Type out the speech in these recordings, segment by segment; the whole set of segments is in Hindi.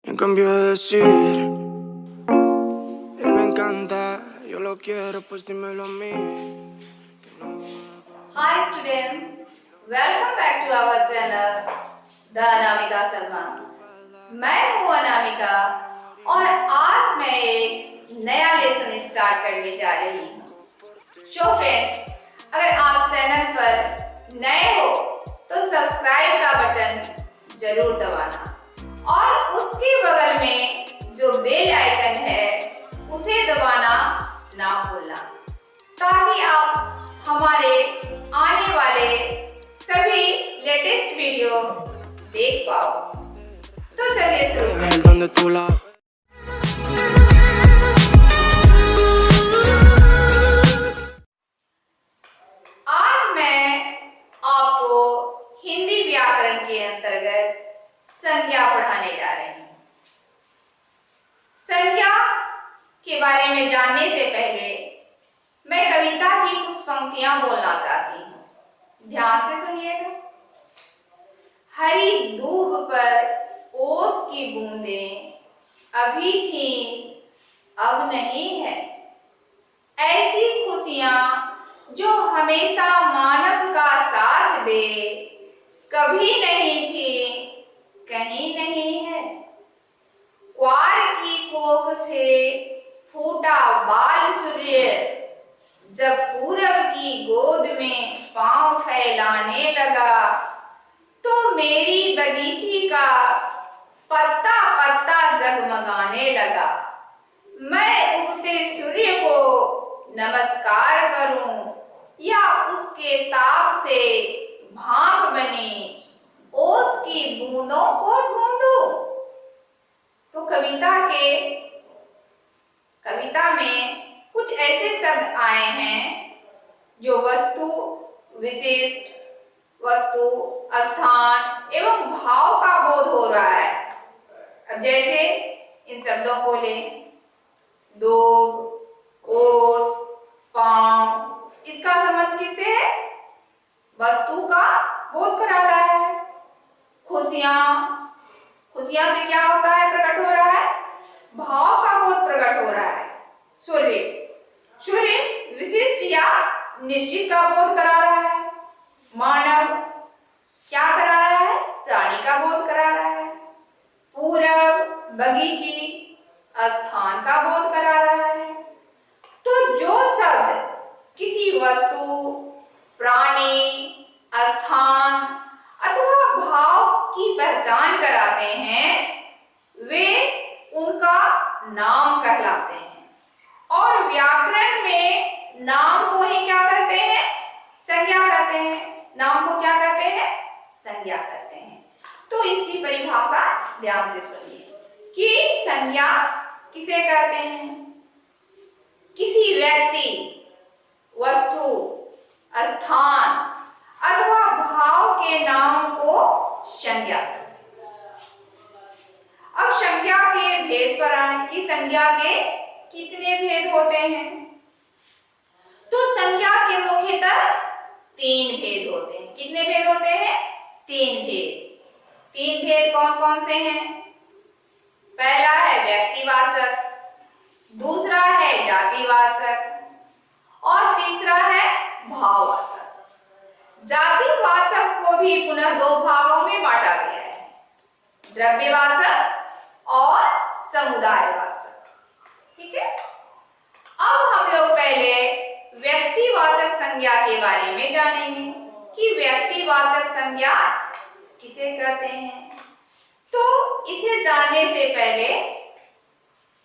En cambio de decir, él me encanta, yo lo quiero, pues dímelo a mí. Hi students, welcome back to our channel the Anamika Salman. मैं हूँ अनामिका और आज मैं एक नया लेसन स्टार्ट करने जा रही हूँ। सो फ्रेंड्स, अगर आप चैनल पर नए हो तो सब्सक्राइब का बटन जरूर दबाना और उसके बगल में जो बेल आइकन है उसे दबाना ना भूलना, ताकि आप हमारे आने वाले सभी लेटेस्ट वीडियो देख पाओ। तो चलिए शुरू करते। आज मैं आपको हिंदी व्याकरण के अंतर्गत संज्ञा पढ़ाने जा रही हूँ। संज्ञा के बारे में जानने से पहले मैं कविता की कुछ पंक्तियां बोलना चाहती हूँ। ध्यान से सुनिएगा। हरी दूब पर ओस की बूंदें अभी थी अब नहीं है, ऐसी खुशियां जो हमेशा मानव का साथ दे, कभी नहीं थी कहीं नहीं है। क्वार की कोख से फूटा बाल सूर्य जब पूरब की गोद में पांव फैलाने लगा, तो मेरी बगीची का पत्ता पत्ता जगमगाने लगा। मैं उगते सूर्य को नमस्कार करूं या उसके ताप से भाप बने ओस की बूंदों को ढूंढूं। तो कविता में कुछ ऐसे शब्द आए हैं जो वस्तु विशिष्ट, वस्तु, स्थान एवं भाव का बोध हो रहा है। अब जैसे इन शब्दों को लें, दूब, ओस, पांव, इसका संबंध किससे है? वस्तु का बोध करा रहा है। खुशियां, खुशियां से क्या होता है, प्रकट हो रहा है? भाव का बोध प्रकट हो रहा है। सूर्य, सूर्य विशिष्ट या निश्चित का बोध करा रहा है। मानव क्या करा रहा है? प्राणी का बोध करा रहा है। पूरब, बगीची, स्थान का बोध करा रहा है। तो जो शब्द किसी वस्तु, प्राणी, स्थान अथवा भाव की पहचान कराते हैं, वे उनका नाम कहलाते हैं। और व्याकरण में नाम को ही क्या कहते हैं? संज्ञा कहते हैं। नाम को क्या कहते हैं? संज्ञा कहते हैं। तो इसकी परिभाषा ध्यान से सुनिए कि संज्ञा किसे कहते हैं? किसी व्यक्ति, वस्तु, स्थान अथवा भाव के नाम को संज्ञा कहते हैं। अब संज्ञा के भेद पर आए कि संज्ञा के कितने भेद होते हैं। तो संज्ञा के मुख्यतः 3 भेद होते हैं। कितने भेद होते हैं? 3 भेद। 3 भेद कौन कौन से हैं? पहला है व्यक्तिवाचक, दूसरा है जातिवाचक और तीसरा है भाववाचक। जातिवाचक को भी पुनः 2 भागों में बांटा गया है, द्रव्यवाचक और समुदायवाचक। ठीक है। अब हम लोग पहले व्यक्तिवाचक संज्ञा के बारे में जानेंगे कि व्यक्तिवाचक संज्ञा किसे कहते हैं। तो इसे जानने से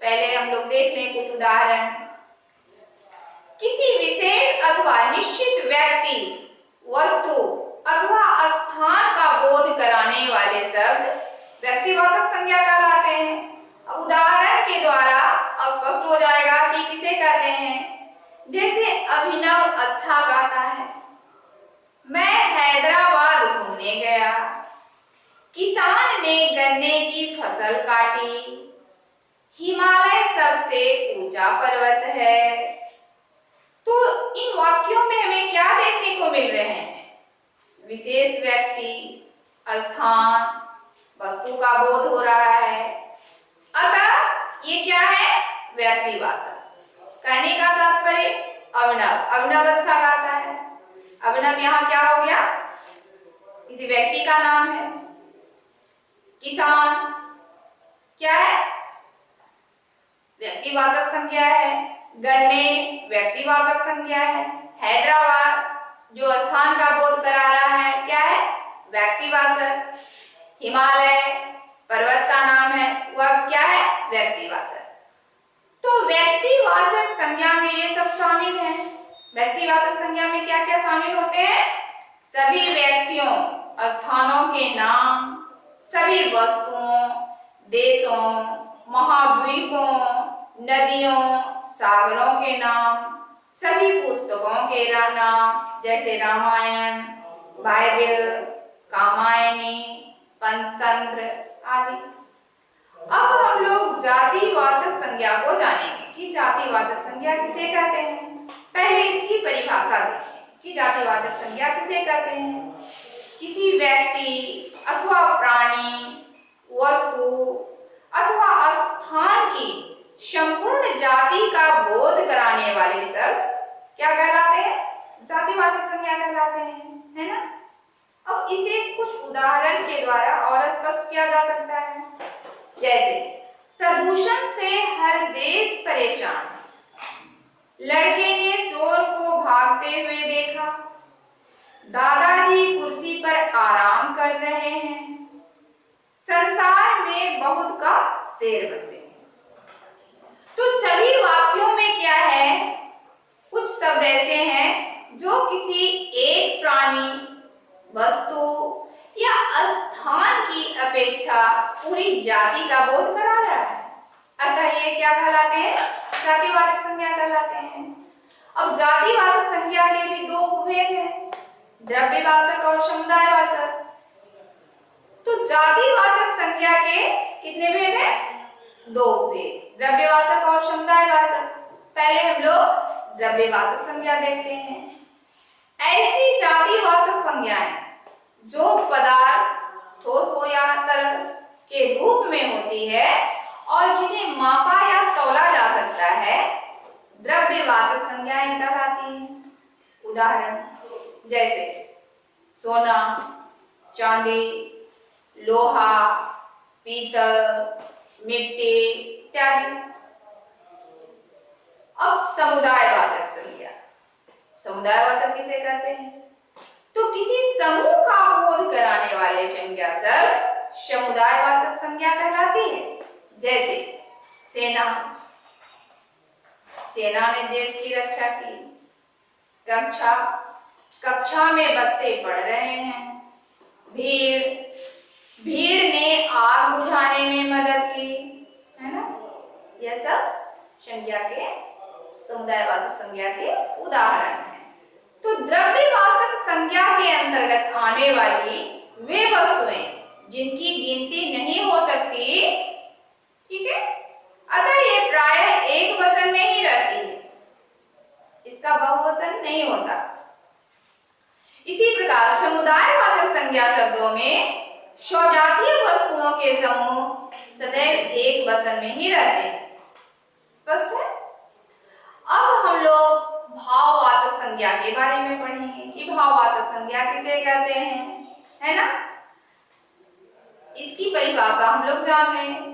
पहले हम लोग देख लें कुछ उदाहरण। किसी विशेष अथवा निश्चित व्यक्ति, वस्तु अथवा स्थान का बोध कराने वाले शब्द व्यक्तिवाचक संज्ञा कहलाते हैं। अब उदाहरण के द्वारा स्पष्ट हो जाएगा कि किसे कहते हैं। जैसे अभिनव अच्छा गाता है, मैं हैदराबाद घूमने गया, किसान ने गन्ने की फसल काटी, हिमालय सबसे ऊंचा पर्वत है। तो इन वाक्यों में हमें क्या देखने को मिल रहे हैं? विशेष व्यक्ति, स्थान, वस्तु का बोध हो रहा है। व्यक्तिवाचक। कहने का तात्पर्य अभिनव, अभिनव अच्छा गाता है। अभिनव यहाँ क्या हो गया, किसी व्यक्ति का नाम है। किसान क्या है, व्यक्तिवाचक संज्ञा है। गन्ने व्यक्तिवाचक संज्ञा है। हैदराबाद जो स्थान का बोध करा रहा है क्या है, व्यक्तिवाचक। हिमालय पर्वत का नाम है, वह क्या है, व्यक्तिवाचक। तो व्यक्तिवाचक संज्ञा में ये सब शामिल है। व्यक्तिवाचक संज्ञा में क्या क्या शामिल होते हैं, सभी व्यक्तियों, स्थानों के नाम, सभी वस्तुओं, देशों, महाद्वीपों, नदियों, सागरों के नाम, सभी पुस्तकों के नाम, जैसे रामायण, बाइबल, कामायनी, पंचतंत्र आदि। अब हम लोग जातिवाचक संज्ञा को जानेंगे कि जातिवाचक संज्ञा किसे कहते हैं। पहले इसकी परिभाषा देखें कि जातिवाचक संज्ञा किसे कहते हैं। किसी व्यक्ति अथवा प्राणी, वस्तु अथवा स्थान की संपूर्ण जाति का बोध कराने वाले शब्द क्या कहलाते हैं, जातिवाचक संज्ञा कहलाते हैं, है ना। अब इसे कुछ उदाहरण के द्वारा और स्पष्ट किया जा सकता है। जैसे प्रदूषण से हर देश परेशान, लड़के ने चोर को भागते हुए देखा, दादाजी कुर्सी पर आराम कर रहे हैं, संसार में बहुत का शेर बचे। तो सभी वाक्यों में क्या है, कुछ शब्द ऐसे हैं जो किसी एक प्राणी, वस्तु या स्थान की अपेक्षा पूरी जाति का बोध करा रहा है। अतः ये क्या कहलाते हैं, जातिवाचक संज्ञा कहलाते हैं। अब जातिवाचक संज्ञा के भी दो उपभेद हैं, द्रव्यवाचक और समुदायवाचक। तो जातिवाचक संज्ञा के कितने भेद हैं, दो भेद, द्रव्यवाचक और समुदायवाचक। पहले हम लोग द्रव्यवाचक संज्ञा देखते हैं। ऐसी जातिवाचक संज्ञाएं जो पदार्थ ठोस हो या तरल के रूप में होती है और जिन्हें मापा या तौला जा सकता है, द्रव्यवाचक संज्ञाएं कहलाती हैं। उदाहरण जैसे सोना, चांदी, लोहा, पीतल, मिट्टी इत्यादि। अब समुदायवाचक संज्ञा, समुदायवाचक किसे कहते हैं, तो किसी समूह का बोध कराने वाले संज्ञा शब्द समुदायवाचक संज्ञा कहलाती है। जैसे सेना, सेना ने देश की रक्षा की। कक्षा, कक्षा में बच्चे पढ़ रहे हैं। भीड़, भीड़ ने आग बुझाने में मदद की, है ना। यह सब संज्ञा के, समुदायवाचक संज्ञा के उदाहरण हैं। तो द्रव्यवाचक संज्ञा के अंतर्गत आने वाली वे वस्तुएं जिनकी गिनती नहीं हो सकती, ठीक है, अतः ये प्रायः एक वचन में ही रहती है, इसका बहुवचन नहीं होता। इसी प्रकार समुदायवाचक संज्ञा शब्दों में स्वजातीय वस्तुओं के समूह सदैव एक वचन में ही रहते हैं। स्पष्ट है। अब हम लोग भाववाचक संज्ञा के बारे में पढ़ेंगे कि भाववाचक संज्ञा किसे कहते हैं, है ना। इसकी परिभाषा हम लोग जान लें।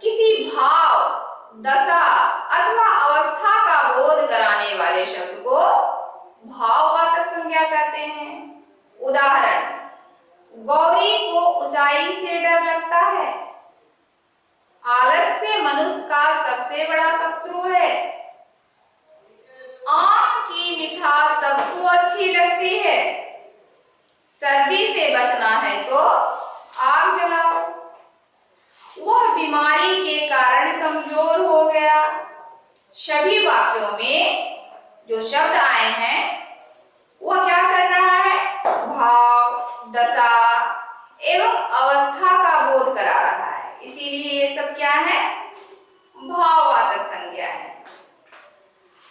किसी भाव, दशा अथवा अवस्था का बोध कराने वाले शब्द को भाववाचक संज्ञा कहते हैं। उदाहरण, गौरी को ऊंचाई से डर लगता है। आलस्य मनुष्य का सबसे बड़ा शत्रु है। आम की मिठास सबको अच्छी लगती है। सर्दी से बचना है तो आग जलाओ। वह बीमारी के कारण कमजोर हो गया। सभी वाक्यों में जो शब्द आए हैं वह क्या कर रहा है, भाव, दशा एवं अवस्था का बोध करा रहा है। इसीलिए ये सब क्या है, भाववाचक संज्ञा है।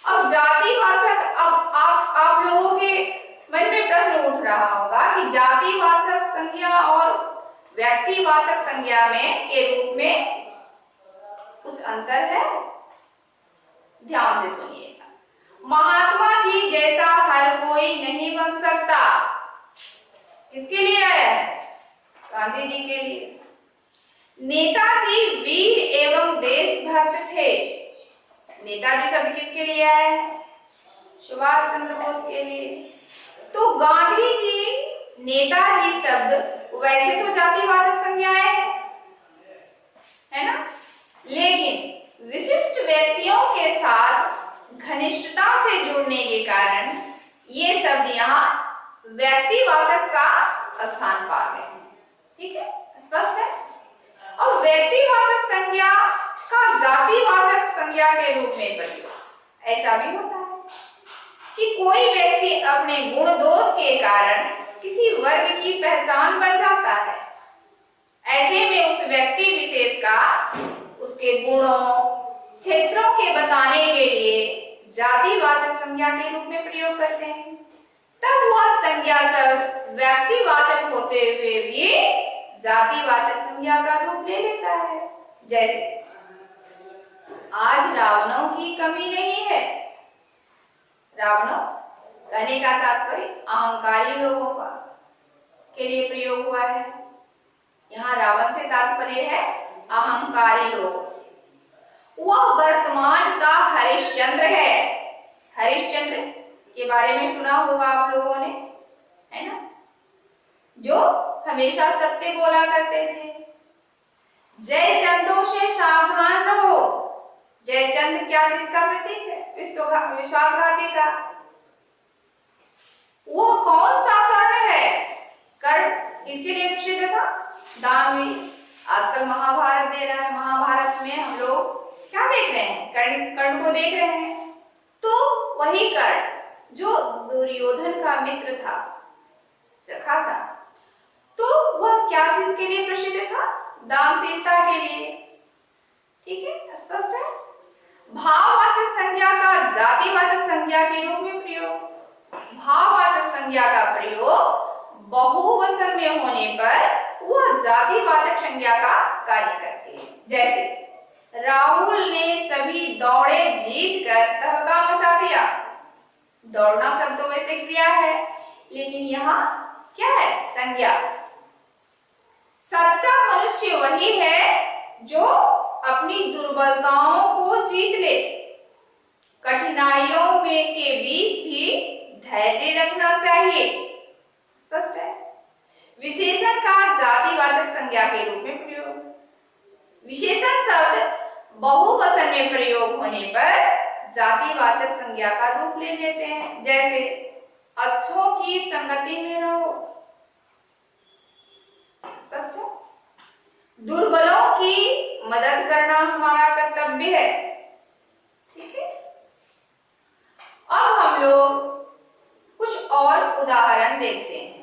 अब जातिवाचक, अब आप लोगों के मन में प्रश्न उठ रहा होगा कि जातिवाचक संज्ञा और व्यक्तिवाचक संज्ञा में के रूप में कुछ अंतर है? ध्यान से सुनिएगा। महात्मा जी जैसा हर कोई नहीं बन सकता। किसके लिए आया है? गांधी जी के लिए। नेताजी वीर एवं देशभक्त थे। नेताजी शब्द किसके लिए आया है? सुभाष चंद्र बोस के लिए। तो गांधी जी, नेताजी शब्द वैसे तो जातिवाचक संज्ञाएं है ना, लेकिन विशिष्ट व्यक्तियों के साथ घनिष्ठता से जुड़ने के कारण ये शब्द यहाँ व्यक्तिवाचक का स्थान पा गए। ठीक है, स्पष्ट है। अब व्यक्तिवाचक संज्ञा का जातिवाचक संज्ञा के रूप में प्रयोग ऐसा भी होता है कि कोई व्यक्ति अपने गुण दोष के कारण किसी वर्ग की पहचान बन जाता है। ऐसे में उस व्यक्ति विशेष का उसके गुणों, क्षेत्रों के बताने के लिए जातिवाचक संज्ञा के रूप में प्रयोग करते हैं। तब वह संज्ञा शब्द व्यक्तिवाचक होते हुए भी जातिवाचक संज्ञा का रूप ले लेता है। जैसे आज रावणों की कमी नहीं है। रावणों कहने का तात्पर्य अहंकारी लोगों का के लिए प्रयोग हुआ है। यहाँ रावण से तात्पर्य है अहंकारी लोगों से। वह वर्तमान का हरिश्चंद्र है। हरिश्चंद्र के बारे में सुना होगा आप लोगों ने, है ना, जो हमेशा सत्य बोला करते थे। जयचंदों से सावधान रहो। जयचंद क्या जिसका प्रतीक है? विश्वासघाती का। वो कौन सा कर्ण है? कर्ण किसके लिए प्रसिद्ध था? दानवीर। आजकल महाभारत दे रहा है, महाभारत में हम लोग क्या देख रहे हैं? कर्ण को देख रहे हैं। तो वही कर्ण जो दुर्योधन का मित्र था, सखा था, तो वह क्या चीज के लिए प्रसिद्ध था? दानशीलता के लिए। ठीक है, स्पष्ट है। भाववाचक संज्ञा का जातिवाचक संज्ञा के रूप में प्रयोग। भाववाचक संज्ञा का प्रयोग बहुवचन में होने पर वह जातिवाचक संज्ञा का कार्य करती है। जैसे राहुल ने सभी दौड़े जीत कर तहलका मचा दिया। दौड़ना शब्द तो वैसे क्रिया है, लेकिन यहाँ क्या है? संज्ञा। सच्चा मनुष्य वही है जो अपनी दुर्बलताओं को जीत ले। कठिनाइयों में के बीच भी धैर्य रखना चाहिए। स्पष्ट है। विशेषण का जातिवाचक संज्ञा के रूप में प्रयोग। विशेषण शब्द बहुवचन में प्रयोग होने पर जातिवाचक संज्ञा का रूप ले लेते हैं। जैसे अच्छों की संगति में रहो। स्पष्ट है। दुर्बलों की मदद करना हमारा कर्तव्य है। ठीक है। अब हम लोग कुछ और उदाहरण देखते हैं।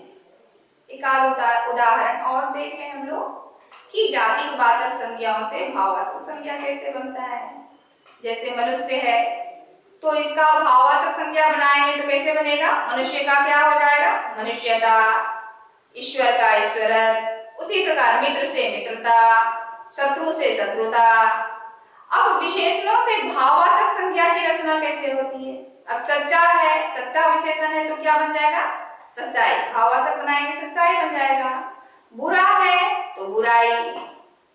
एक आध उदाहरण और देख लें हम लोग कि जातिवाचक संज्ञाओं से भाववाचक संज्ञा कैसे बनता है। जैसे मनुष्य है, तो इसका भाववाचक संज्ञा बनाएंगे तो कैसे बनेगा? मनुष्य का क्या हो जाएगा? मनुष्यता। ईश्वर का ईश्वरत्व। उसी प्रकार मित्र से मित्रता, शत्रु से शत्रुता। अब विशेषणों से भाववाचक संज्ञा की रचना कैसे होती है? अब सच्चा है, सच्चा विशेषण है तो क्या बन जाएगा? सच्चाई। भाववाचक बनाएंगे सच्चाई बन जाएगा। बुरा है तो बुराई,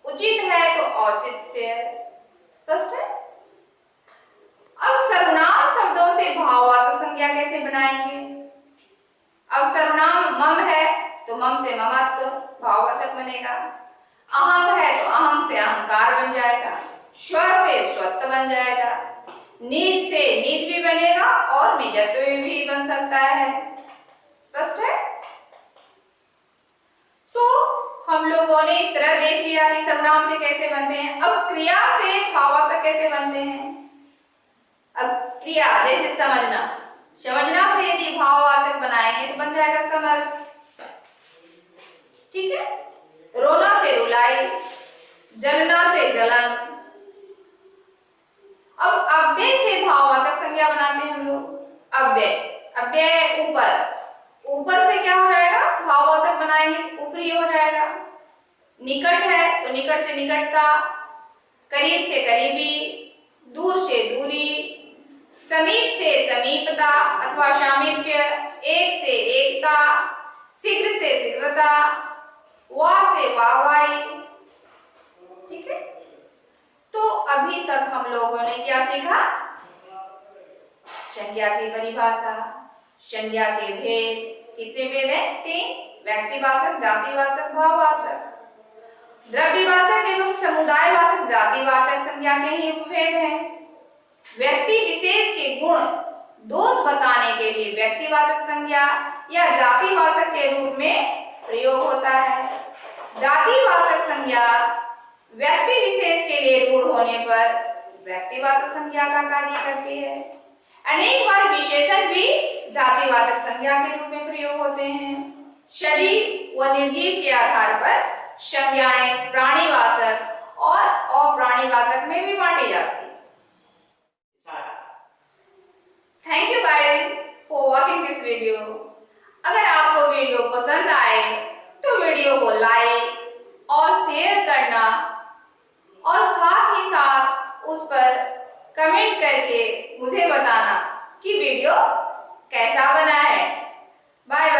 उचित है तो औचित्य। स्पष्ट है। अब सर्वनाम शब्दों से भाववाचक संज्ञा कैसे बनाएंगे? अब सर्वनाम मम है तो मम से ममत्व भाववाचक बनेगा। अहम है तो अहम से अहंकार बन जाएगा। स्व से स्वत्व बन जाएगा। निज से निज भी बनेगा और निजत्व भी बन सकता है। स्पष्ट है। तो हम लोगों ने इस तरह देख लिया कि सर्वनाम से कैसे बनते हैं। अब क्रिया से भाववाचक कैसे बनते हैं? अब क्रिया जैसे समझना, समझना से यदि भाववाचक बनाएंगे तो बन जाएगा समझ। ठीक है। रोना से रुलाई, जलना से जलन। अब अव्यय से भाववाचक संज्ञा बनाते हैं हम लोग। अव्यय, अव्यय है ऊपर, ऊपर से क्या हो जाएगा? भाववाचक बनाएंगे तो ऊपरी हो जाएगा। निकट है तो निकट से निकटता, करीब से करीबी, दूर से दूरी, समीप से समीपता अथवा सामीप्य, एक से एकता, शीघ्र से शीघ्रता, वाह से वाहवाही। ठीक है, तो अभी तक हम लोगों ने क्या सीखा? संज्ञा की परिभाषा, संज्ञा के भेद। कितने भेद हैं? 3। व्यक्तिवाचक, जातिवाचक, भाववाचक। द्रव्यवाचक एवं समुदायवाचक जातिवाचक संज्ञा के ही उपभेद हैं। व्यक्ति विशेष के गुण दोष बताने के लिए व्यक्तिवाचक संज्ञा या जातिवाचक के रूप में प्रयोग होता है। जातिवाचक संज्ञा व्यक्ति विशेष के लिए रूढ़ होने पर व्यक्तिवाचक संज्ञा का कार्य करती है। अनेक बार विशेषण भी जातिवाचक संज्ञा के रूप में प्रयोग होते हैं। सजीव व निर्जीव के आधार पर संज्ञाएं प्राणीवाचक और अप्राणीवाचक में भी बांटी जाती है। Thank you guys for watching this video. अगर आपको वीडियो पसंद आए तो वीडियो को लाइक और शेयर करना और साथ ही साथ उस पर कमेंट करके मुझे बताना कि वीडियो कैसा बना है। Bye bye.